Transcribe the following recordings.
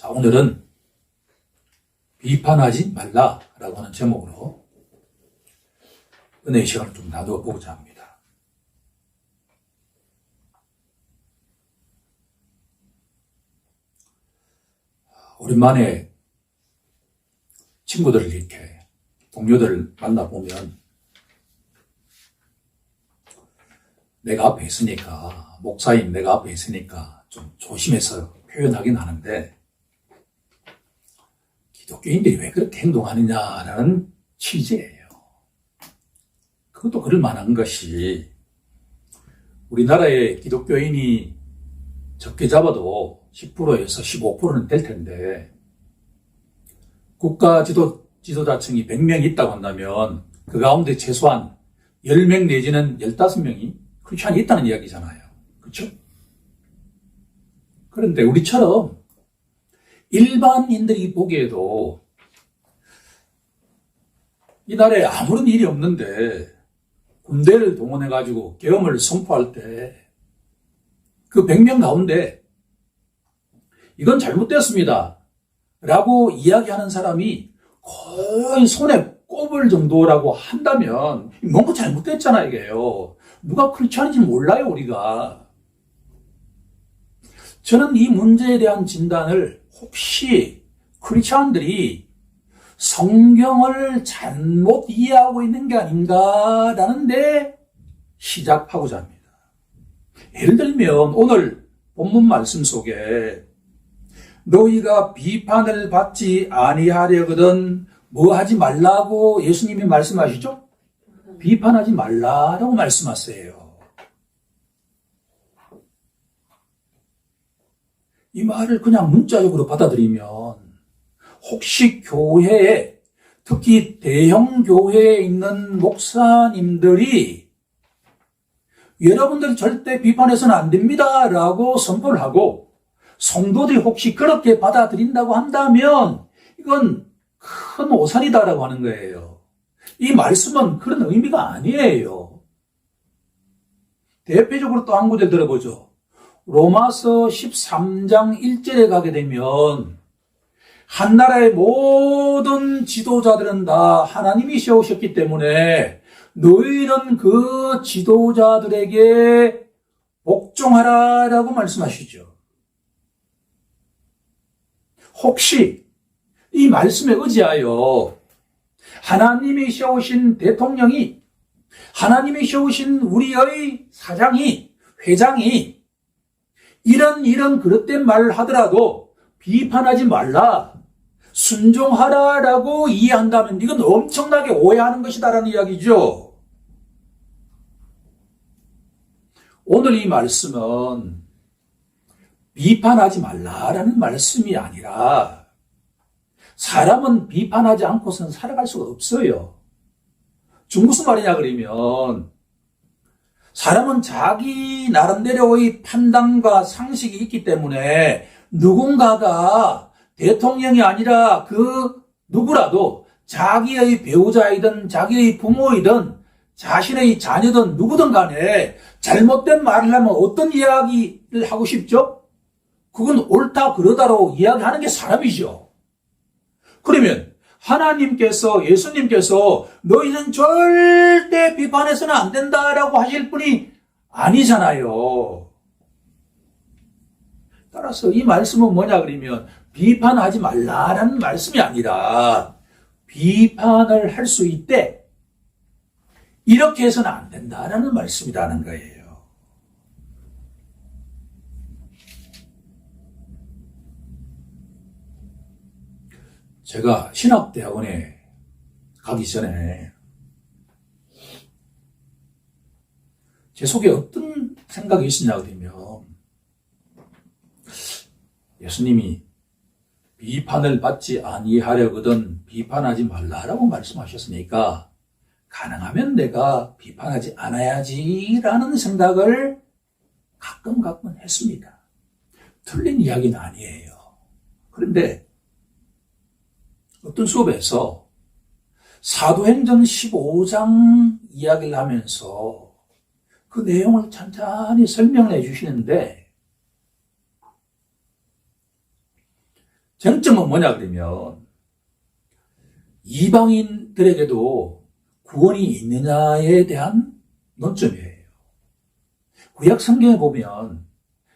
자, 오늘은 비판하지 말라라고 하는 제목으로 은혜의 시간을 좀 나누어 보고자 합니다. 오랜만에 친구들을 이렇게 동료들을 만나보면 내가 앞에 있으니까, 목사인 내가 앞에 있으니까 좀 조심해서 표현하긴 하는데, 기독교인들이 왜 그렇게 행동하느냐라는 취지예요. 그것도 그럴 만한 것이, 우리나라의 기독교인이 적게 잡아도 10%에서 15%는 될 텐데, 국가 지도자층이 100명 있다고 한다면 그 가운데 최소한 10명 내지는 15명이 크리스찬이 있다는 이야기잖아요. 그렇죠? 그런데 우리처럼 일반인들이 보기에도 이 나라에 아무런 일이 없는데 군대를 동원해가지고 계엄을 선포할 때 그 100명 가운데 이건 잘못됐습니다 라고 이야기하는 사람이 거의 손에 꼽을 정도라고 한다면 뭔가 잘못됐잖아 이게요. 누가 크리스찬인지 몰라요 우리가. 저는 이 문제에 대한 진단을 혹시 크리스찬들이 성경을 잘못 이해하고 있는 게 아닌가라는 데 시작하고자 합니다. 예를 들면 오늘 본문 말씀 속에 너희가 비판을 받지 아니하려거든 뭐 하지 말라고 예수님이 말씀하시죠? 비판하지 말라라고 말씀하세요. 이 말을 그냥 문자적으로 받아들이면 혹시 교회에, 특히 대형 교회에 있는 목사님들이 여러분들 절대 비판해서는 안 됩니다 라고 선포를 하고 성도들이 혹시 그렇게 받아들인다고 한다면 이건 큰 오산이다라고 하는 거예요. 이 말씀은 그런 의미가 아니에요. 대표적으로 또 한 구절 들어보죠. 로마서 13장 1절에 가게 되면 한 나라의 모든 지도자들은 다 하나님이 세우셨기 때문에 너희는 그 지도자들에게 복종하라라고 말씀하시죠. 혹시 이 말씀에 의지하여 하나님이 세우신 대통령이, 하나님이 세우신 우리의 사장이, 회장이 이런 그릇된 말을 하더라도 비판하지 말라, 순종하라라고 이해한다면 이건 엄청나게 오해하는 것이다라는 이야기죠. 오늘 이 말씀은 비판하지 말라라는 말씀이 아니라 사람은 비판하지 않고서는 살아갈 수가 없어요. 무슨 말이냐 그러면 사람은 자기 나름대로의 판단과 상식이 있기 때문에 누군가가 대통령이 아니라 그 누구라도 자기의 배우자이든 자기의 부모이든 자신의 자녀든 누구든 간에 잘못된 말을 하면 어떤 이야기를 하고 싶죠? 그건 옳다 그러다로 이야기하는 게 사람이죠. 그러면 하나님께서, 예수님께서 너희는 절대 비판해서는 안 된다라고 하실 분이 아니잖아요. 따라서 이 말씀은 뭐냐 그러면 비판하지 말라라는 말씀이 아니라 비판을 할 수 있대, 이렇게 해서는 안 된다라는 말씀이라는 거예요. 제가 신학대학원에 가기 전에 제 속에 어떤 생각이 있었냐 그러면 예수님이 비판을 받지 아니하려거든 비판하지 말라라고 말씀하셨으니까 가능하면 내가 비판하지 않아야지라는 생각을 가끔 했습니다. 틀린 이야기는 아니에요. 그런데 어떤 수업에서 사도행전 15장 이야기를 하면서 그 내용을 찬찬히 설명을 해주시는데 논점은 뭐냐 그러면 이방인들에게도 구원이 있느냐에 대한 논점이에요. 구약 성경에 보면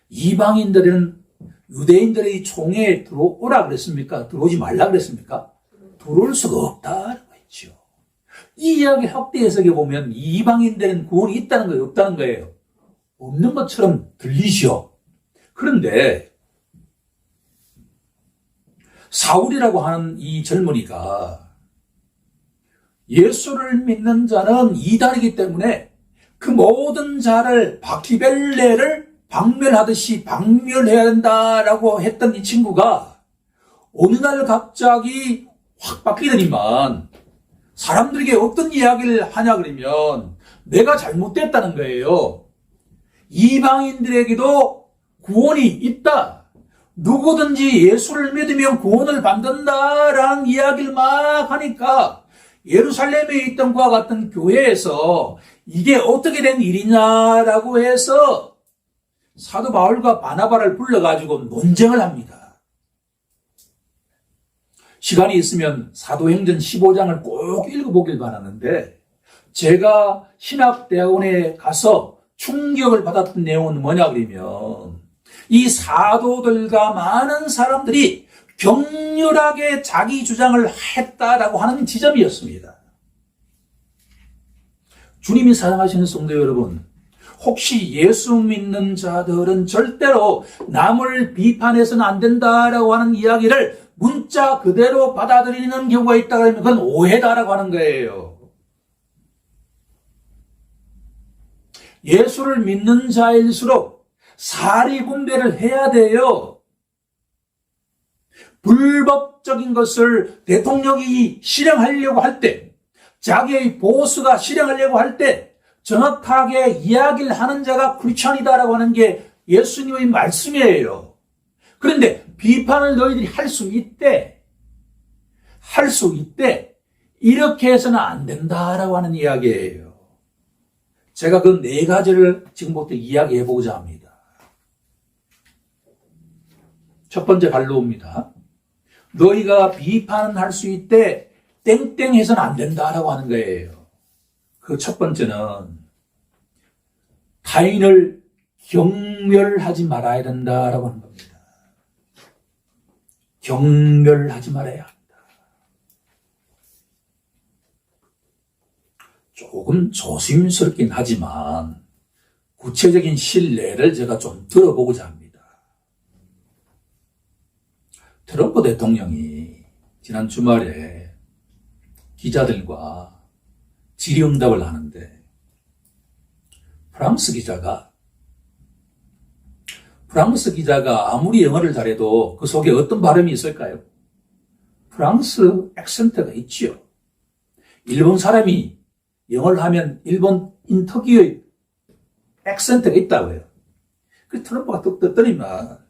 이방인들은 유대인들의 총회에 들어오라 그랬습니까? 들어오지 말라 그랬습니까? 들어올 수가 없다라고 했죠. 이 이야기 확대 해석에 보면 이방인들은 구원이 있다는 거예요? 없다는 거예요? 없는 것처럼 들리죠. 그런데 사울이라고 하는 이 젊은이가 예수를 믿는 자는 이단이기 때문에 그 모든 자를 바퀴벌레를 박멸하듯이 박멸해야 된다라고 했던 이 친구가 어느 날 갑자기 확 바뀌더니만 사람들에게 어떤 이야기를 하냐 그러면 내가 잘못됐다는 거예요. 이방인들에게도 구원이 있다. 누구든지 예수를 믿으면 구원을 받는다라는 이야기를 막 하니까 예루살렘에 있던 그와 같은 교회에서 이게 어떻게 된 일이냐라고 해서 사도 바울과 바나바를 불러가지고 논쟁을 합니다. 시간이 있으면 사도행전 15장을 꼭 읽어보길 바라는데 제가 신학대학원에 가서 충격을 받았던 내용은 뭐냐 그러면 이 사도들과 많은 사람들이 격렬하게 자기 주장을 했다라고 하는 지점이었습니다. 주님이 사랑하시는 성도 여러분, 혹시 예수 믿는 자들은 절대로 남을 비판해서는 안 된다라고 하는 이야기를 문자 그대로 받아들이는 경우가 있다 그러면 그건 오해다라고 하는 거예요. 예수를 믿는 자일수록 사리 분별을 해야 돼요. 불법적인 것을 대통령이 실행하려고 할 때, 자기의 보수가 실행하려고 할 때 정확하게 이야기를 하는 자가 크리스천이다라고 하는 게 예수님의 말씀이에요. 그런데 비판을 너희들이 할 수 있대. 이렇게 해서는 안 된다라고 하는 이야기예요. 제가 그 네 가지를 지금부터 이야기해 보고자 합니다. 첫 번째 갈로옵니다. 너희가 비판을 할 수 있대 땡땡 해서는 안 된다라고 하는 거예요. 그 첫 번째는 타인을 경멸하지 말아야 된다라고 하는 겁니다. 경멸하지 말아야 한다. 조금 조심스럽긴 하지만 구체적인 신뢰를 제가 좀 들어보고자 합니다. 트럼프 대통령이 지난 주말에 기자들과 질의응답을 하는데 프랑스 기자가 아무리 영어를 잘해도 그 속에 어떤 발음이 있을까요? 프랑스 액센트가 있지요. 일본 사람이 영어를 하면 일본인 특유의 액센트가 있다고 해요. 그 트럼프가 뚝 떠더니만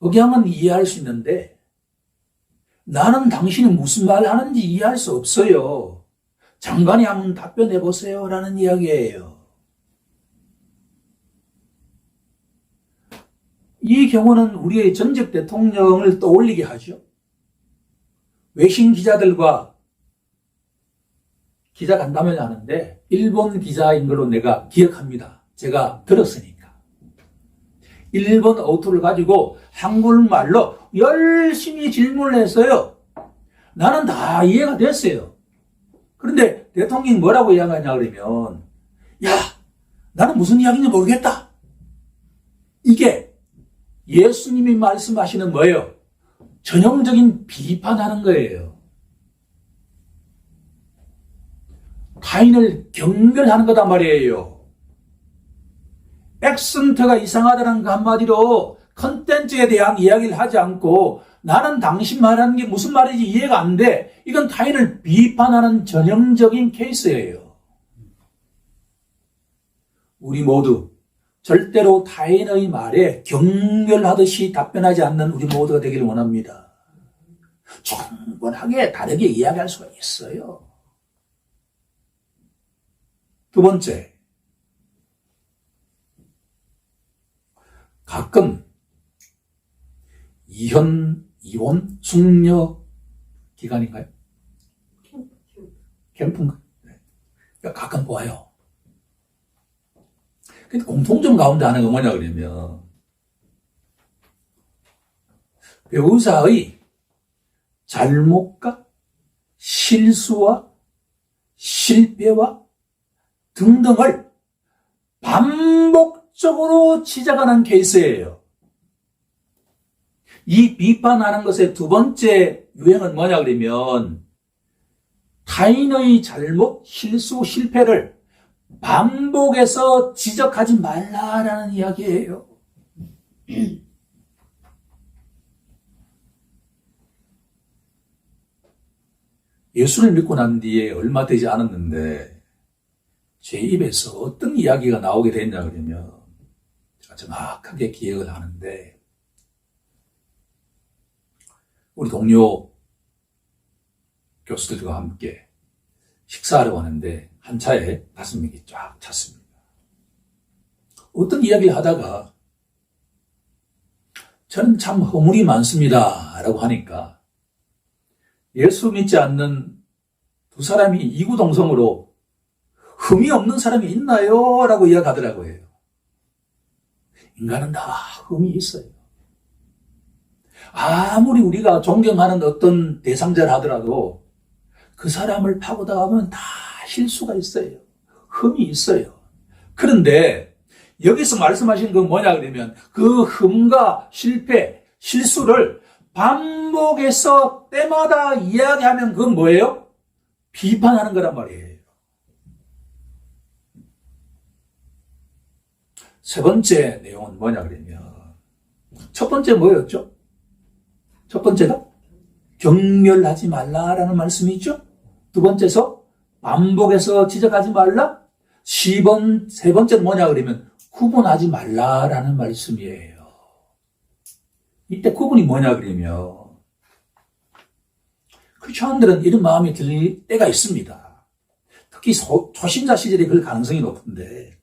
억양은 이해할 수 있는데 나는 당신이 무슨 말 하는지 이해할 수 없어요. 장관이 한번 답변해 보세요 라는 이야기예요. 이 경우는 우리의 전직 대통령을 떠올리게 하죠. 외신 기자들과 기자 간담회를 하는데 일본 기자인 걸로 내가 기억합니다. 제가 들었으니까. 일본 어투를 가지고 한국말로 열심히 질문을 했어요. 나는 다 이해가 됐어요. 그런데 대통령이 뭐라고 이야기하냐 그러면 야, 나는 무슨 이야기인지 모르겠다. 이게 예수님이 말씀하시는 뭐예요? 전형적인 비판하는 거예요. 타인을 경멸하는 거단 말이에요. 액센트가 이상하다는 그 한마디로 컨텐츠에 대한 이야기를 하지 않고 나는 당신 말하는 게 무슨 말인지 이해가 안 돼. 이건 타인을 비판하는 전형적인 케이스예요. 우리 모두 절대로 타인의 말에 경멸하듯이 답변하지 않는 우리 모두가 되기를 원합니다. 충분하게 다르게 이야기할 수가 있어요. 두 번째, 가끔 이혼, 숙녀 기간인가요? 캠프인가? 네. 그러니까 가끔 보아요. 근데 공통점 가운데 하나가 뭐냐 그러면 배우자의 잘못과 실수와 실패와 등등을 반복적으로 지적하는 케이스예요. 이 비판하는 것의 두 번째 유형은 뭐냐 그러면 타인의 잘못, 실수, 실패를 반복해서 지적하지 말라라는 이야기예요. 예수를 믿고 난 뒤에 얼마 되지 않았는데 제 입에서 어떤 이야기가 나오게 됐냐 그러면 제가 정확하게 기억을 하는데 우리 동료 교수들과 함께 식사하러 가는데 한 차에 5명이 쫙 찼습니다. 어떤 이야기를 하다가 저는 참 허물이 많습니다 라고 하니까 예수 믿지 않는 두 사람이 이구동성으로 흠이 없는 사람이 있나요? 라고 이야기하더라고요. 인간은 다 흠이 있어요. 아무리 우리가 존경하는 어떤 대상자를 하더라도 그 사람을 파고다가면 다 실수가 있어요. 흠이 있어요. 그런데 여기서 말씀하신 건 뭐냐 그러면 그 흠과 실패, 실수를 반복해서 때마다 이야기하면 그건 뭐예요? 비판하는 거란 말이에요. 세 번째 내용은 뭐냐 그러면 첫 번째 뭐였죠? 첫 번째가 경멸하지 말라라는 말씀이죠. 두 번째서 반복해서 지적하지 말라. 세 번째는 뭐냐 그러면 구분하지 말라라는 말씀이에요. 이때 구분이 뭐냐 그러면 크리스천들은 이런 마음이 들 때가 있습니다. 특히 초신자 시절에 그럴 가능성이 높은데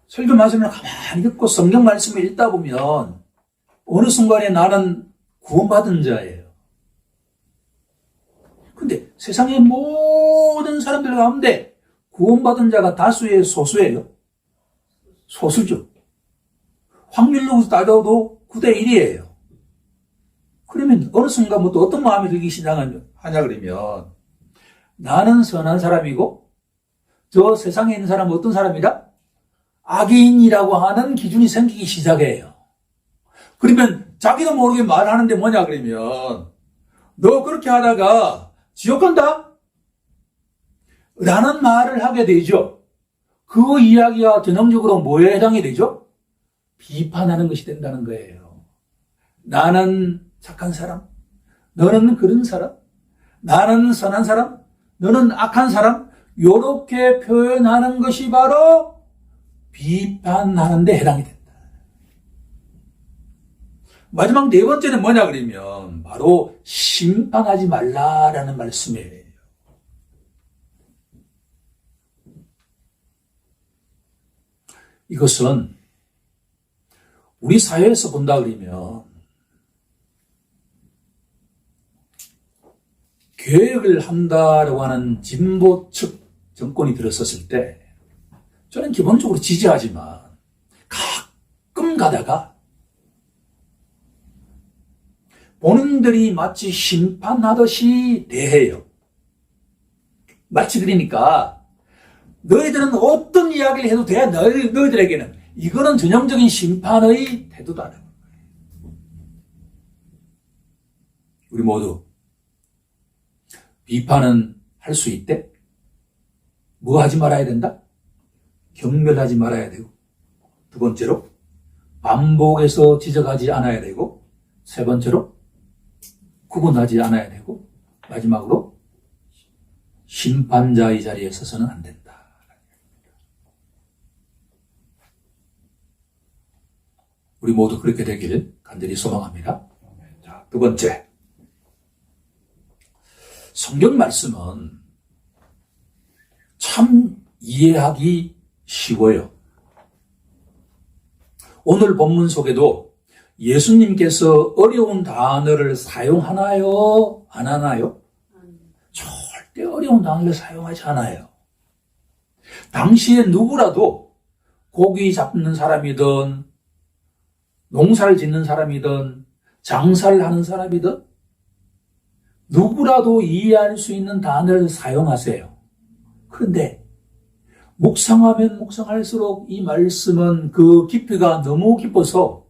설교 말씀을 가만히 듣고 성경 말씀을 읽다 보면 어느 순간에 나는 구원받은 자예요. 근데 세상의 모든 사람들 가운데 구원받은 자가 다수예요, 소수예요? 소수죠. 확률로 따져도 9대 1이에요. 그러면 어느 순간부터 어떤 마음이 들기 시작하냐 그러면 나는 선한 사람이고 저 세상에 있는 사람은 어떤 사람이다? 악인이라고 하는 기준이 생기기 시작해요. 그러면 자기도 모르게 말하는데 뭐냐 그러면 너 그렇게 하다가 지옥 간다? 라는 말을 하게 되죠. 그 이야기가 전형적으로 뭐에 해당이 되죠? 비판하는 것이 된다는 거예요. 나는 착한 사람, 너는 그런 사람, 나는 선한 사람, 너는 악한 사람, 요렇게 표현하는 것이 바로 비판하는 데 해당이 된다. 마지막 네 번째는 뭐냐 그러면 바로 심판하지 말라라는 말씀이에요. 이것은 우리 사회에서 본다 그러면 개혁을 한다라고 하는 진보 측 정권이 들었었을 때 저는 기본적으로 지지하지만 가끔 가다가 본인들이 마치 심판하듯이 대해요. 마치 그러니까 너희들은 어떤 이야기를 해도 돼. 너희들에게는 이거는 전형적인 심판의 태도다. 우리 모두 비판은 할 수 있대. 뭐 하지 말아야 된다? 경멸하지 말아야 되고, 두 번째로 반복해서 지적하지 않아야 되고, 세 번째로 구분하지 않아야 되고, 마지막으로 심판자의 자리에 서서는 안 된다. 우리 모두 그렇게 되기를 간절히 소망합니다. 자, 두 번째. 성경 말씀은 참 이해하기 쉬워요. 오늘 본문 속에도 예수님께서 어려운 단어를 사용하나요? 안 하나요? 절대 어려운 단어를 사용하지 않아요. 당시에 누구라도 고기 잡는 사람이든 농사를 짓는 사람이든 장사를 하는 사람이든 누구라도 이해할 수 있는 단어를 사용하세요. 그런데 묵상하면 묵상할수록 이 말씀은 그 깊이가 너무 깊어서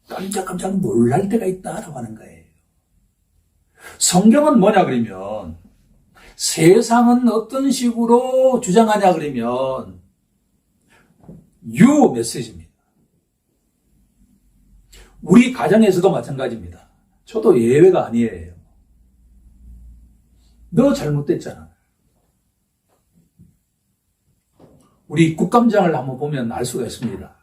깜짝깜짝 놀랄 때가 있다라고 하는 거예요. 성경은 뭐냐 그러면 세상은 어떤 식으로 주장하냐 그러면 유 메시지입니다. 우리 가정에서도 마찬가지입니다. 저도 예외가 아니에요. 너 잘못됐잖아. 우리 국감장을 한번 보면 알 수가 있습니다.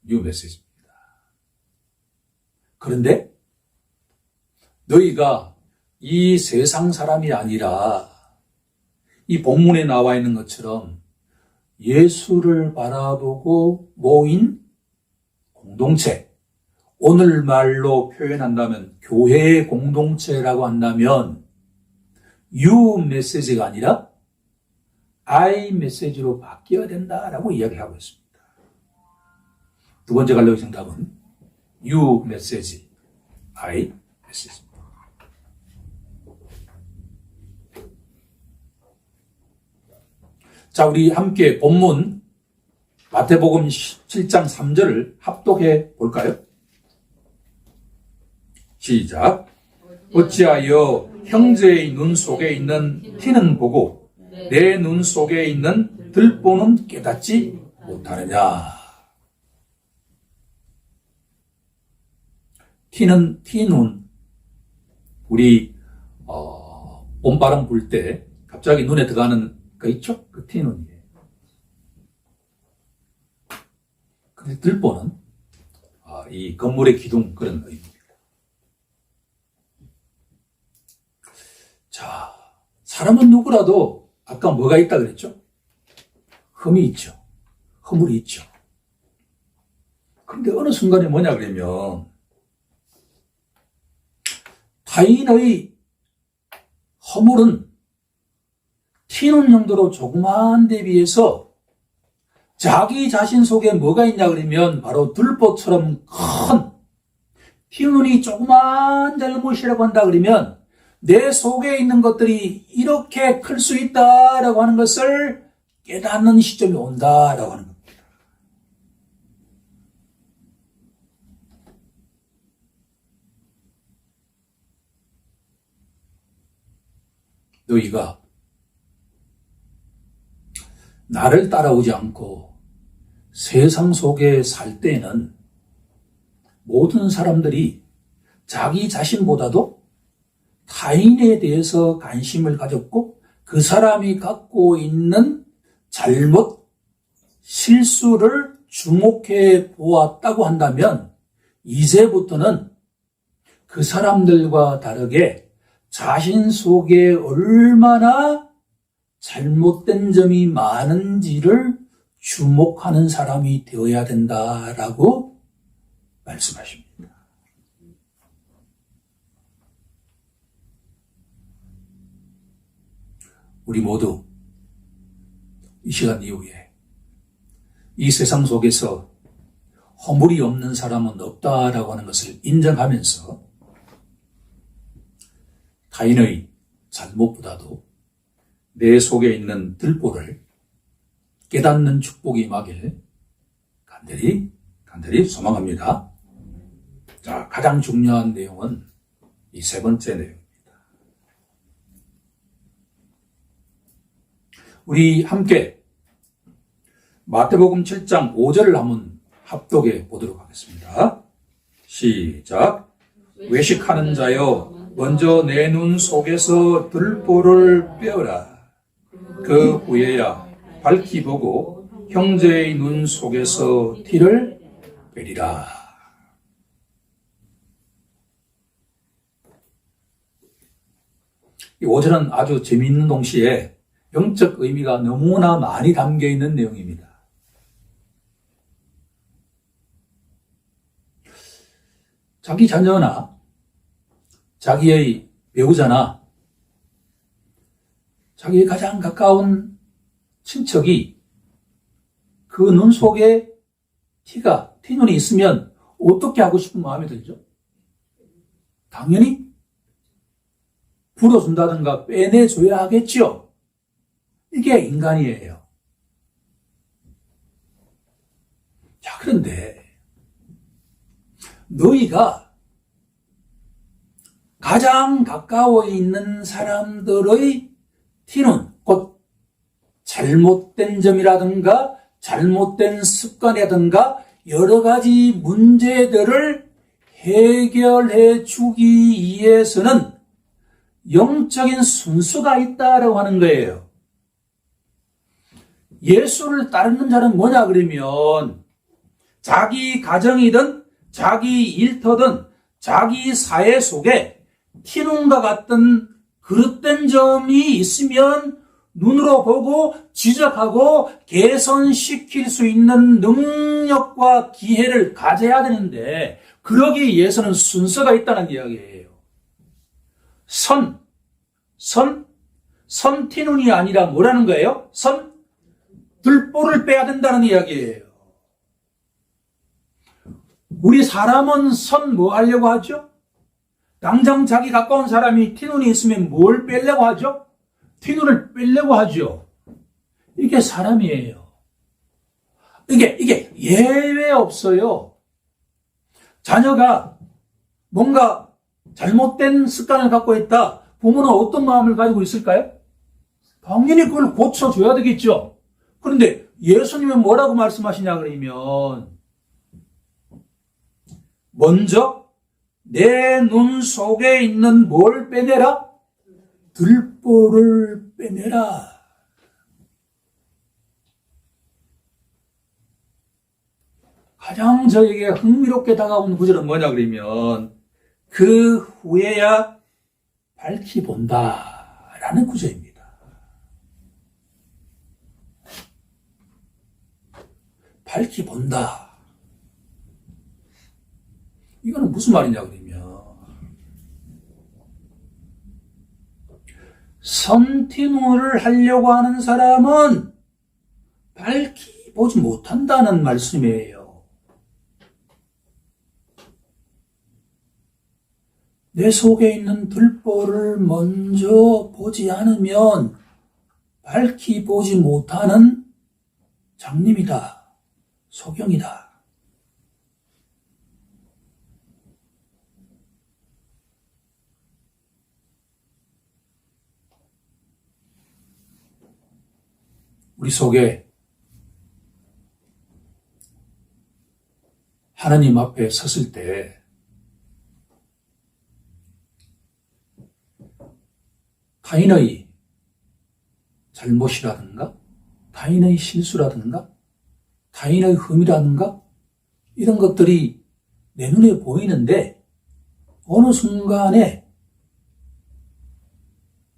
뉴 메시지입니다. 그런데 너희가 이 세상 사람이 아니라 이 본문에 나와 있는 것처럼 예수를 바라보고 모인 공동체, 오늘 말로 표현한다면 교회의 공동체라고 한다면 유 메시지가 아니라 I 메시지로 바뀌어야 된다라고 이야기하고 있습니다. 두 번째 갈려의 정답은 유 메시지, I 메시지입니다. 자, 우리 함께 본문 마태복음 7장 3절을 합독해 볼까요? 시작. 어찌하여 형제의 눈 속에 있는 티는 보고 내 눈 속에 있는 들보는 깨닫지 못하느냐. 티눈. 우리 봄바람 불 때 갑자기 눈에 들어가는 거 있죠? 그 티눈이에요. 근데 들보는 이 건물의 기둥 그런 의미입니다. 자, 사람은 누구라도 아까 뭐가 있다 그랬죠? 흠이 있죠. 허물이 있죠. 그런데 어느 순간에 뭐냐 그러면 타인의 허물은 티눈 정도로 조그마한 데 비해서 자기 자신 속에 뭐가 있냐 그러면 바로 들보처럼 큰 티눈이 조그마한 잘못이라고 한다 그러면 내 속에 있는 것들이 이렇게 클 수 있다라고 하는 것을 깨닫는 시점이 온다라고 하는 겁니다. 너희가 나를 따라오지 않고 세상 속에 살 때는 모든 사람들이 자기 자신보다도 타인에 대해서 관심을 가졌고 그 사람이 갖고 있는 잘못, 실수를 주목해 보았다고 한다면 이제부터는 그 사람들과 다르게 자신 속에 얼마나 잘못된 점이 많은지를 주목하는 사람이 되어야 된다라고 말씀하십니다. 우리 모두 이 시간 이후에 이 세상 속에서 허물이 없는 사람은 없다라고 하는 것을 인정하면서 타인의 잘못보다도 내 속에 있는 들보를 깨닫는 축복이 임하길 간절히 소망합니다. 자, 가장 중요한 내용은 이 세 번째 내용입니다. 우리 함께 마태복음 7장 5절을 한번 합독해 보도록 하겠습니다. 시작. 외식하는 자여 먼저 내 눈 속에서 들보를 빼어라. 그 후에야 밝히 보고 형제의 눈 속에서 티를 빼리라. 이 5절은 아주 재미있는 동시에 영적 의미가 너무나 많이 담겨 있는 내용입니다. 자기 자녀나 자기의 배우자나 자기의 가장 가까운 친척이 그 눈 속에 티눈이 있으면 어떻게 하고 싶은 마음이 들죠? 당연히 불어준다든가 빼내줘야 하겠죠. 이게 인간이에요. 자, 그런데 너희가 가장 가까워 있는 사람들의 티눈, 곧 잘못된 점이라든가 잘못된 습관이라든가 여러 가지 문제들을 해결해 주기 위해서는 영적인 순서가 있다라고 하는 거예요. 예수를 따르는 자는 뭐냐 그러면 자기 가정이든 자기 일터든 자기 사회 속에 티눈과 같은 그릇된 점이 있으면 눈으로 보고 지적하고 개선시킬 수 있는 능력과 기회를 가져야 되는데 그러기 위해서는 순서가 있다는 이야기예요. 선 티눈이 아니라 뭐라는 거예요? 들보를 빼야 된다는 이야기예요. 우리 사람은 뭐 하려고 하죠? 당장 자기 가까운 사람이 티눈이 있으면 뭘 빼려고 하죠? 티눈을 빼려고 하죠. 이게 사람이에요. 이게 예외 없어요. 자녀가 뭔가 잘못된 습관을 갖고 있다. 부모는 어떤 마음을 가지고 있을까요? 당연히 그걸 고쳐줘야 되겠죠. 그런데 예수님은 뭐라고 말씀하시냐 그러면 먼저 내 눈 속에 있는 뭘 빼내라? 들보를 빼내라. 가장 저에게 흥미롭게 다가온 구절은 뭐냐 그러면 그 후에야 밝히 본다라는 구절입니다. 밝히 본다. 이거는 무슨 말이냐 그러면 선티눈을 하려고 하는 사람은 밝히 보지 못한다는 말씀이에요. 내 속에 있는 들보를 먼저 보지 않으면 밝히 보지 못하는 장님이다. 소경이다. 우리 속에 하나님 앞에 섰을 때 타인의 잘못이라든가 타인의 실수라든가 타인의 흠이라든가 이런 것들이 내 눈에 보이는데 어느 순간에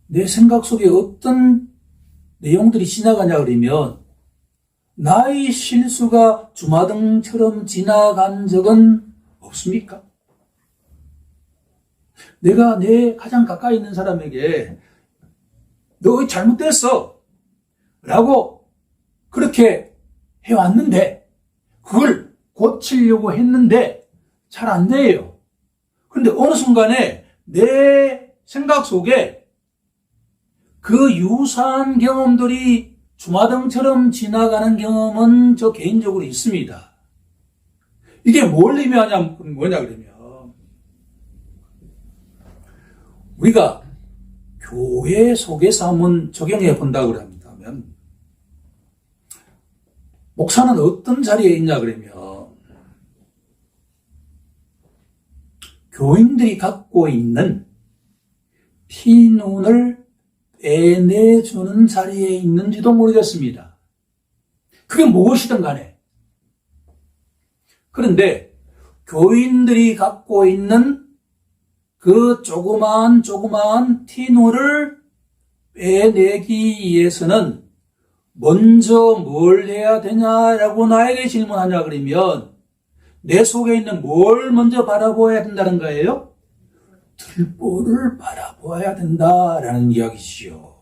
내 생각 속에 어떤 내용들이 지나가냐 그러면 나의 실수가 주마등처럼 지나간 적은 없습니까? 내가 내 가장 가까이 있는 사람에게 너 잘못됐어 라고 그렇게 해왔는데 그걸 고치려고 했는데 잘 안 돼요. 그런데 어느 순간에 내 생각 속에 그 유사한 경험들이 주마등처럼 지나가는 경험은 저 개인적으로 있습니다. 이게 뭘 의미하냐, 뭐냐 그러면 우리가 교회 속에서 한번 적용해 본다고 합니다면 목사는 어떤 자리에 있냐 그러면 교인들이 갖고 있는 티눈을 빼내주는 자리에 있는지도 모르겠습니다. 그게 무엇이든 간에. 그런데 교인들이 갖고 있는 그 조그마한 티눈을 빼내기 위해서는 먼저 뭘 해야 되냐라고 나에게 질문하냐 그러면 내 속에 있는 뭘 먼저 바라보아야 된다는 거예요? 들보를 바라보아야 된다라는 이야기지요.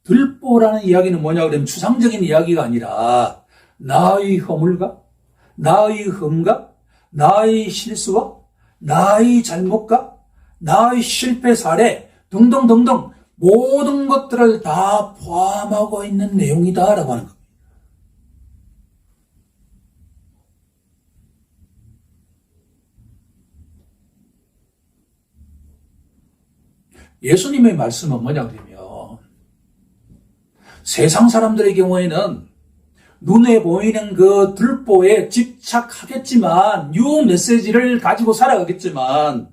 들보라는 이야기는 뭐냐 그러면 추상적인 이야기가 아니라 나의 허물과 나의 흠과 나의 실수와 나의 잘못과 나의 실패 사례 등등등등 모든 것들을 다 포함하고 있는 내용이다라고 하는 겁니다. 예수님의 말씀은 뭐냐 그러면 세상 사람들의 경우에는 눈에 보이는 그 들보에 집착하겠지만 뉴 메시지를 가지고 살아가겠지만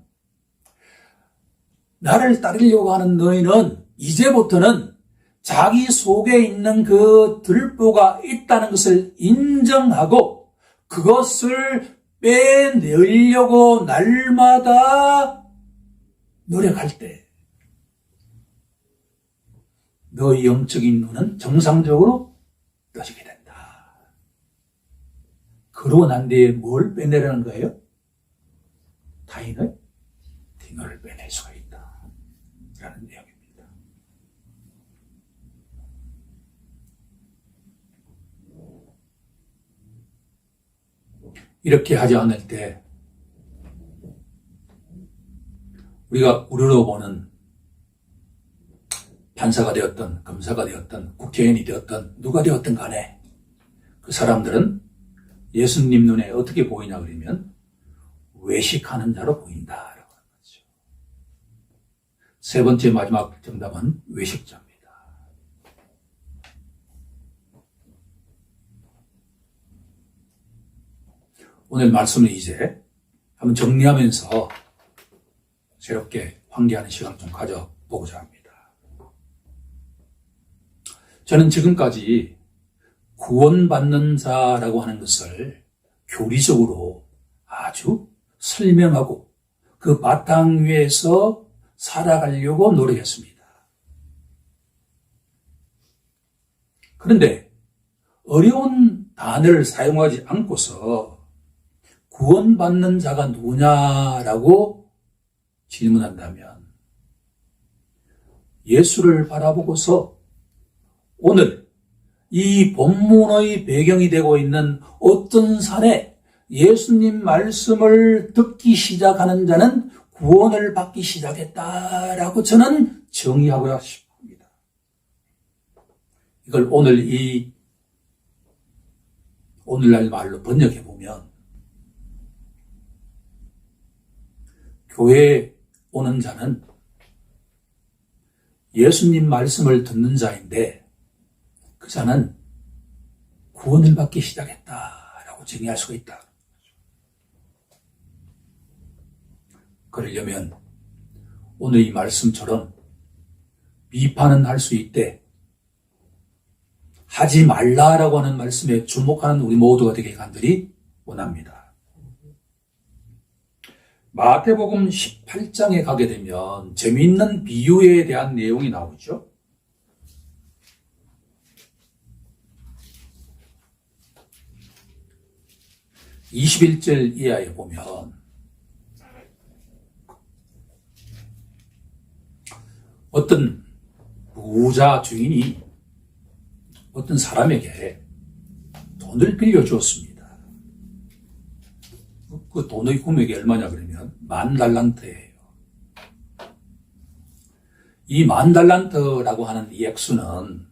나를 따르려고 하는 너희는 이제부터는 자기 속에 있는 그 들보가 있다는 것을 인정하고 그것을 빼내려고 날마다 노력할 때 너의 영적인 눈은 정상적으로 떠지게 된다. 그러고 난 뒤에 뭘 빼내라는 거예요? 타인의 딩을 빼낼 수가 있다. 라는 내용입니다. 이렇게 하지 않을 때 우리가 우리로 보는 판사가 되었던 검사가 되었던 국회의원이 되었던 누가 되었든 간에 그 사람들은 예수님 눈에 어떻게 보이냐 그러면 외식하는 자로 보인다라고 하는 거죠. 세 번째 마지막 정답은 외식자입니다. 오늘 말씀을 이제 한번 정리하면서 새롭게 환기하는 시간을 좀 가져보고자 합니다. 저는 지금까지 구원받는 자라고 하는 것을 교리적으로 아주 설명하고 그 바탕 위에서 살아가려고 노력했습니다. 그런데 어려운 단어를 사용하지 않고서 구원받는 자가 누구냐라고 질문한다면 예수를 바라보고서 오늘 이 본문의 배경이 되고 있는 어떤 산에 예수님 말씀을 듣기 시작하는 자는 구원을 받기 시작했다라고 저는 정의하고 싶습니다. 이걸 오늘날 말로 번역해 보면 교회에 오는 자는 예수님 말씀을 듣는 자인데 그 자는 구원을 받기 시작했다라고 정의할 수가 있다. 그러려면 오늘 이 말씀처럼 비판은 할 수 있되 하지 말라라고 하는 말씀에 주목하는 우리 모두가 되길 간절히 원합니다. 마태복음 18장에 가게 되면 재미있는 비유에 대한 내용이 나오죠. 21절 이하에 보면 어떤 부자 주인이 어떤 사람에게 돈을 빌려주었습니다. 그 돈의 금액이 얼마냐 그러면 10,000달란트예요. 이 10,000달란트라고 하는 이 액수는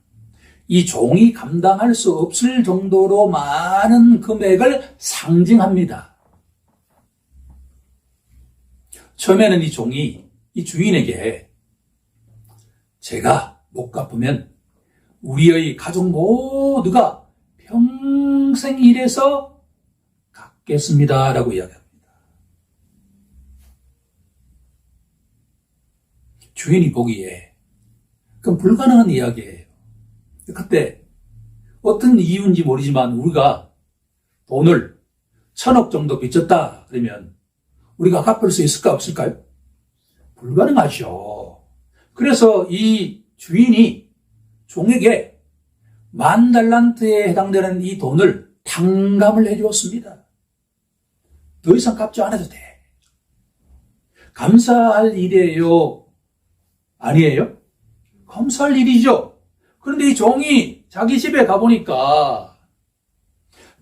이 종이 감당할 수 없을 정도로 많은 금액을 상징합니다. 처음에는 이 종이 이 주인에게 제가 못 갚으면 우리의 가족 모두가 평생 일해서 갚겠습니다라고 이야기합니다. 주인이 보기에 그건 불가능한 이야기예요. 그때 어떤 이유인지 모르지만 우리가 돈을 1,000억 정도 빚졌다 그러면 우리가 갚을 수 있을까 없을까요? 불가능하죠. 그래서 이 주인이 종에게 10,000달란트에 해당되는 이 돈을 탕감을 해주었습니다. 더 이상 갚지 않아도 돼. 감사할 일이에요? 아니에요? 감사할 일이죠. 그런데 이 종이 자기 집에 가보니까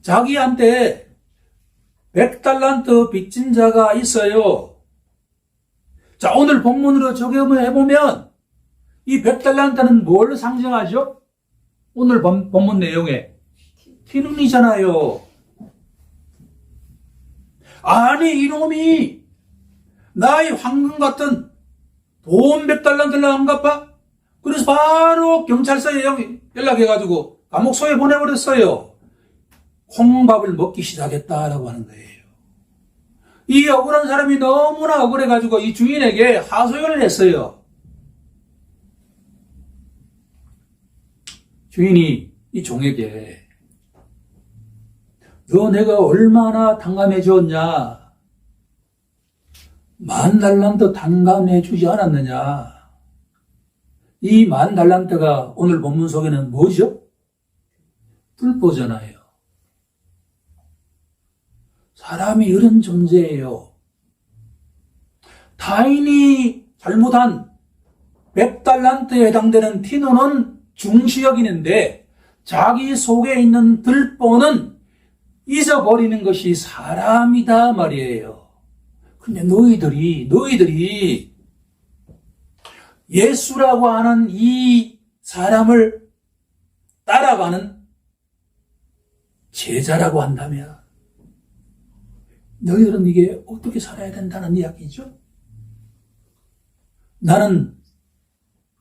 자기한테 100달란트 빚진 자가 있어요. 자, 오늘 본문으로 적용해보면 이 100달란트는 뭘 상징하죠? 오늘 본문 내용에 티눈이잖아요. 아니, 이놈이 나의 황금 같은 돈 100달란트를 안 갚아? 그래서 바로 경찰서에 연락해가지고 감옥소에 보내버렸어요. 콩밥을 먹기 시작했다라고 하는 거예요. 이 억울한 사람이 너무나 억울해가지고 이 주인에게 하소연을 했어요. 주인이 이 종에게 너 내가 얼마나 탕감해 주었냐? 10,000달란트 탕감해 주지 않았느냐? 이 10,000달란트가 오늘 본문 속에는 뭐죠? 불보잖아요. 사람이 이런 존재예요. 타인이 잘못한 100달란트에 해당되는 티노는 중시 여기는데 자기 속에 있는 들보는 잊어버리는 것이 사람이다 말이에요. 근데 너희들이 예수라고 하는 이 사람을 따라가는 제자라고 한다면 너희들은 이게 어떻게 살아야 된다는 이야기죠? 나는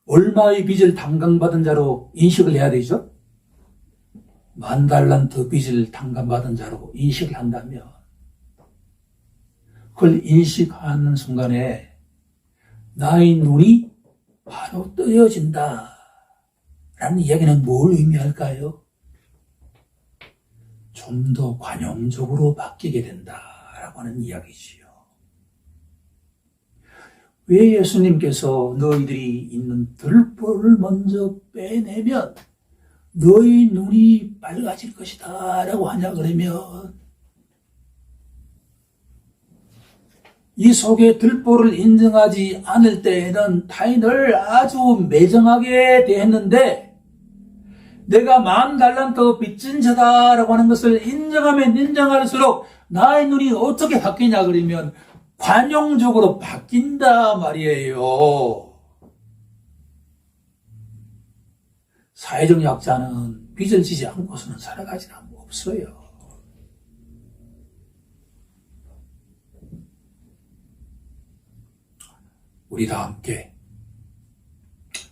얼마의 빚을 탕감받은 자로 인식을 해야 되죠? 10,000달란트 빚을 탕감받은 자로 인식을 한다면 그걸 인식하는 순간에 나의 눈이 바로 뜨여진다 라는 이야기는 뭘 의미할까요? 좀 더 관용적으로 바뀌게 된다라고 하는 이야기지요. 왜 예수님께서 너희들이 있는 들보를 먼저 빼내면 너희 눈이 밝아질 것이다 라고 하냐 그러면 이 속에 들보를 인정하지 않을 때에는 타인을 아주 매정하게 대했는데 내가 10,000달란트 빚진 자다라고 하는 것을 인정하면 인정할수록 나의 눈이 어떻게 바뀌냐 그러면 관용적으로 바뀐다 말이에요. 사회적 약자는 빚을 지지 않고서는 살아가지 없어요. 우리 다 함께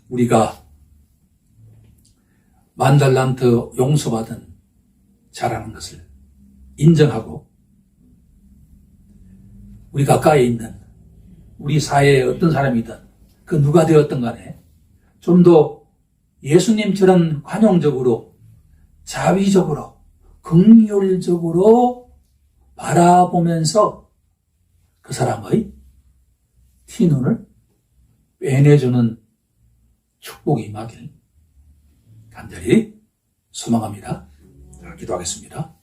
우리가 10,000달란트 용서받은 자라는 것을 인정하고 우리 가까이에 있는 우리 사회의 어떤 사람이든 그 누가 되었든 간에 좀 더 예수님처럼 관용적으로 자비적으로 긍휼적으로 바라보면서 그 사람의 티눈을 빼내주는 축복이 임하길 간절히 소망합니다. 기도하겠습니다.